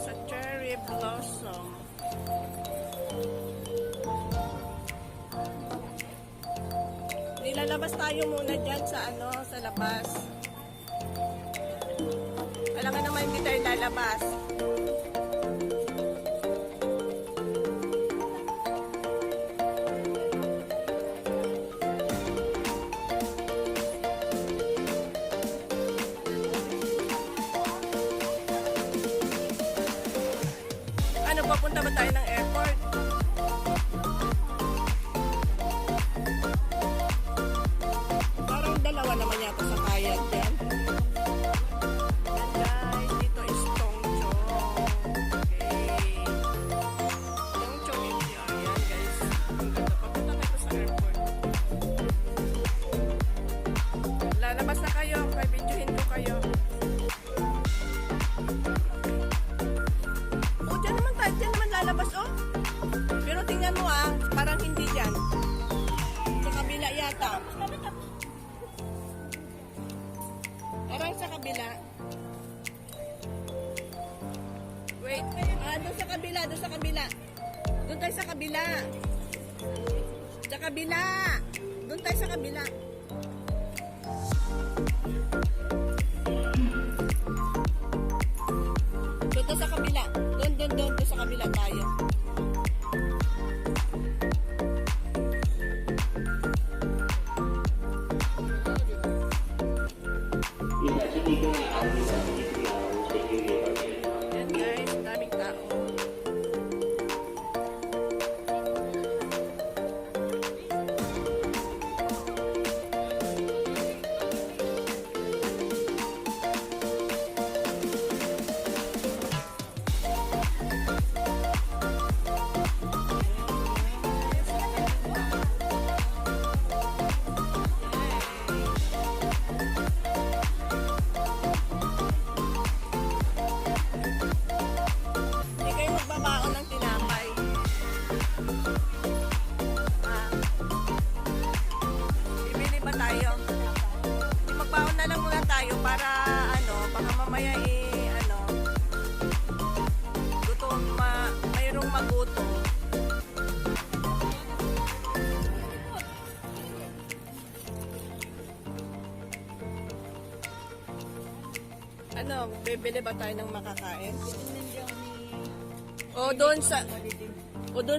sa cherry blossom. Nilalabas tayo muna dyan sa sa labas. Alam ka naman hindi tayo lalabas. Ano, papunta ba tayo ng airport? Parang dalawa naman yata sa kaya dyan. Yan guys, dito is Tongchong. Okay. Tongchong MTR yan guys. Ang ganda, papunta tayo sa airport. Lalabas na kayo, may videohin ko kayo. Diyan naman lalabas, oh. Pero tingnan mo, parang hindi dyan. Sa kabila yata. Parang sa kabila. Wait. Doon sa kabila, doon sa kabila. Doon tayo sa kabila. Sa kabila. Doon tayo sa kabila. Doon sa kabila. Doon sa kabila tayo. Yan guys, daming tao. Magbaon na lang muna tayo para baka mamaya gutom, mayroong magutom. Bibili ba tayo ng makakain? O doon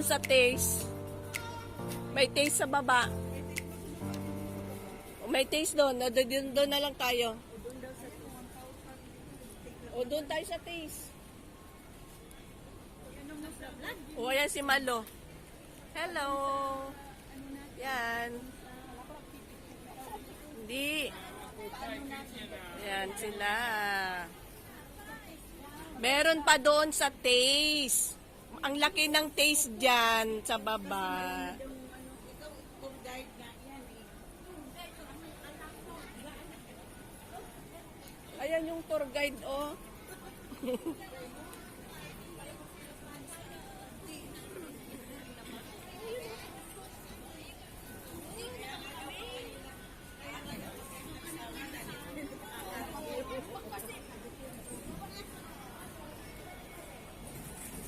sa taste. May taste sa baba. May taste doon. Doon na lang tayo. O doon tayo sa taste. O ayan si Malo. Hello. Yan. Hindi. Yan sila. Meron pa doon sa taste. Ang laki ng taste dyan sa baba. Ayan yung tour guide, oh.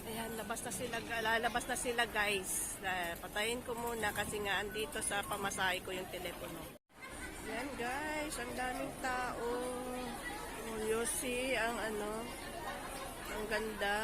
Ayan, lalabas na sila guys. Patayin ko muna kasi nga andito sa pamasahe ko yung telepono. Ayan guys, ang daming tao. You see, ang ganda.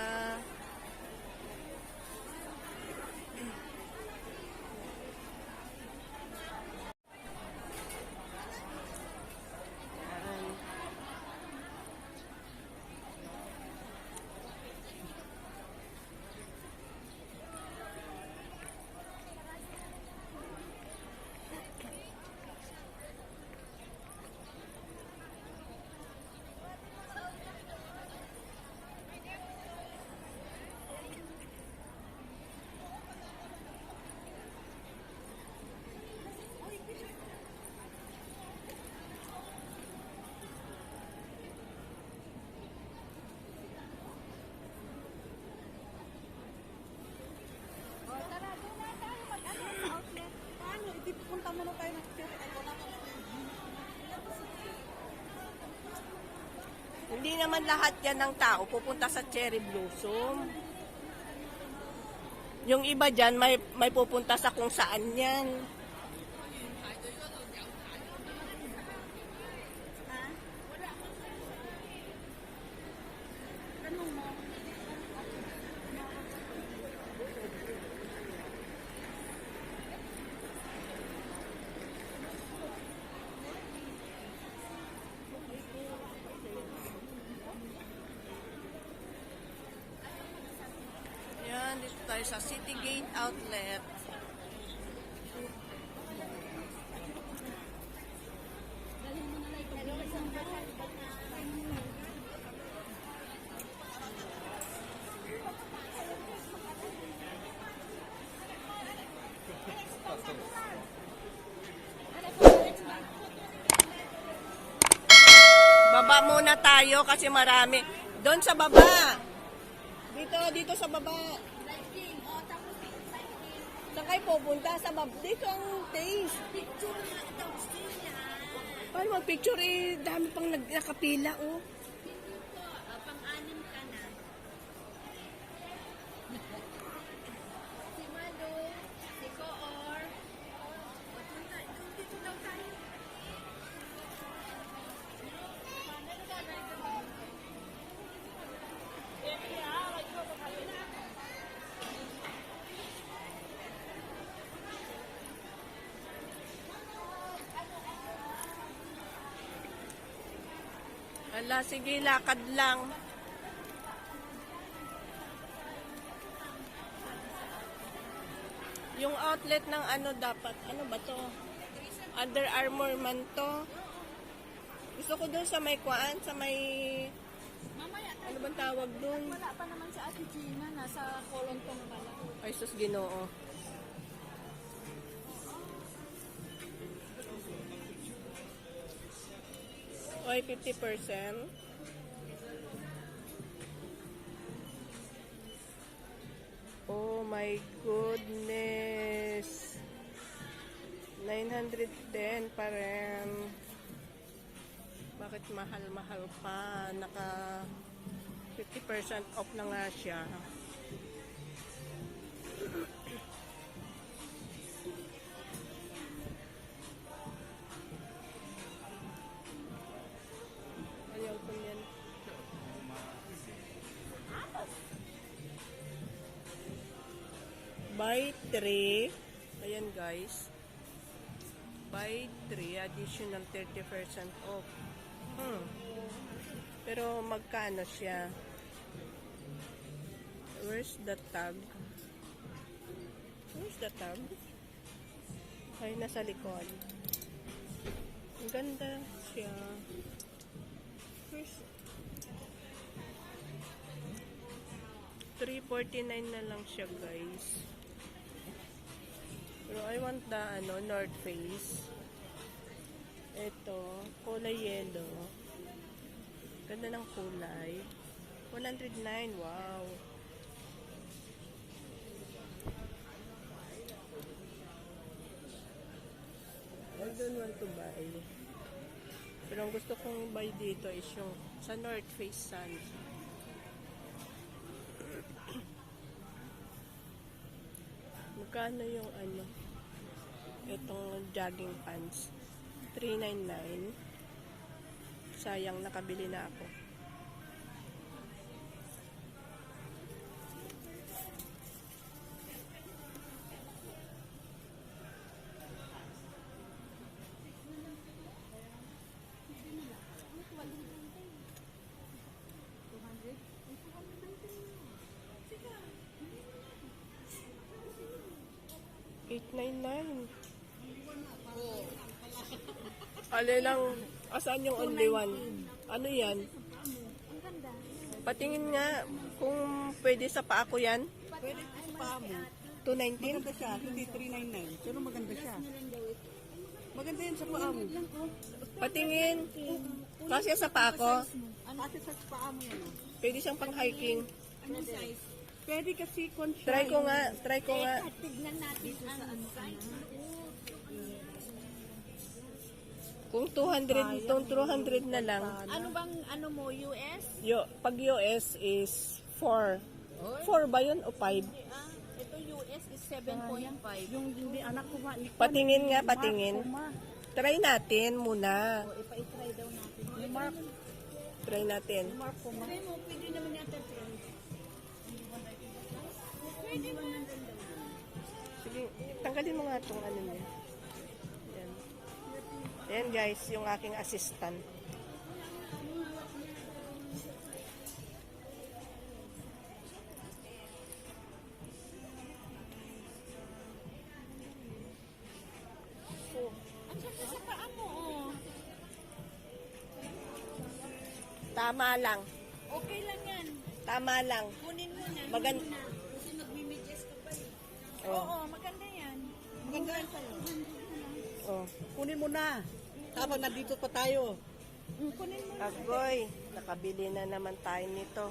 naman lahat yan ng tao pupunta sa cherry blossom. Yung iba dyan, may pupunta sa kung saan yan. Yan, dito tayo sa City Gate Outlet. Baba muna tayo kasi marami. Doon sa baba. Dito sa baba. Saan kayo pupunta? Sa baba. Dito ang taste. Paano mag-picture eh? Dami pang nakapila oh. Pang-anim ka na. Si Malu, si Koor. Dito daw tayo. Ala, sige, lakad lang. Yung outlet ng ano dapat, ano ba to? Under Armour man to. Gusto ko doon sa may kuan, sa may, Mamaya, ano bang tawag doon? wala pa naman si Ate Gina. Nasa kolon ko naman ako. Ay, sus, Ginoo. Oy, 50%. Oh my goodness. 910 pa rin. Bakit mahal-mahal pa? Naka 50% off na nga siya. Ayaw ko yan. Buy 3. Ayan guys. Buy 3, additional 30% off. Pero magkano siya? Where's the tag? Where's the tag? Ay, nasa likod. Ang ganda siya. Where's 349 na lang siya guys. Pero I want the North Face. Ito, kulay yellow. Ganda ng kulay. 109, wow. I don't want to buy. Pero ang gusto kong buy dito is yung sa North Face Sun. Magkano yung itong jogging pants? 399. Sayang, nakabili na ako. $899. Alin lang, asan yung only one? Ano yan? Ang ganda. Patingin nga kung pwede sa paa ko yan. Pwede sa paa mo. 219? Maganda siya, hindi 399. Pero maganda siya. Maganda yan sa paa mo. Patingin. Kasi sa paa ko, Kasi sa paa mo yan. Oh. pwede siyang pang hiking. Anong size? Pwede kasi conscious. Try ko nga, try ko nga. Tignan natin ang size. Kung 200, itong 200 na lang. Ano bang, ano mo, US? Pag US is 4. 4 ba yun o 5? Ah, ito US is 7.5. Yung hindi anak ko ma. Patingin nga, patingin. Try natin muna. Ipa-try daw natin. Yung Mark. Try natin. Mark ko ma. Try mo, pwede naman yata try. Pwede mo nandun daw. Sige, tanggalin mo nga itong ano niya. Yan. Yan guys, yung aking assistant. At saka sa paa mo, oh. Tama lang. Okay lang yan. Tama lang. Kunin mo na. Magan- kunin mo na. Kasi magmimidyas ka pa eh. Oh. Oo, maganda yan. Maganda. Oh. Kunin mo na. Habang nandito pa tayo. Kunin mo na. Agoy, nakabili na naman tayo nito.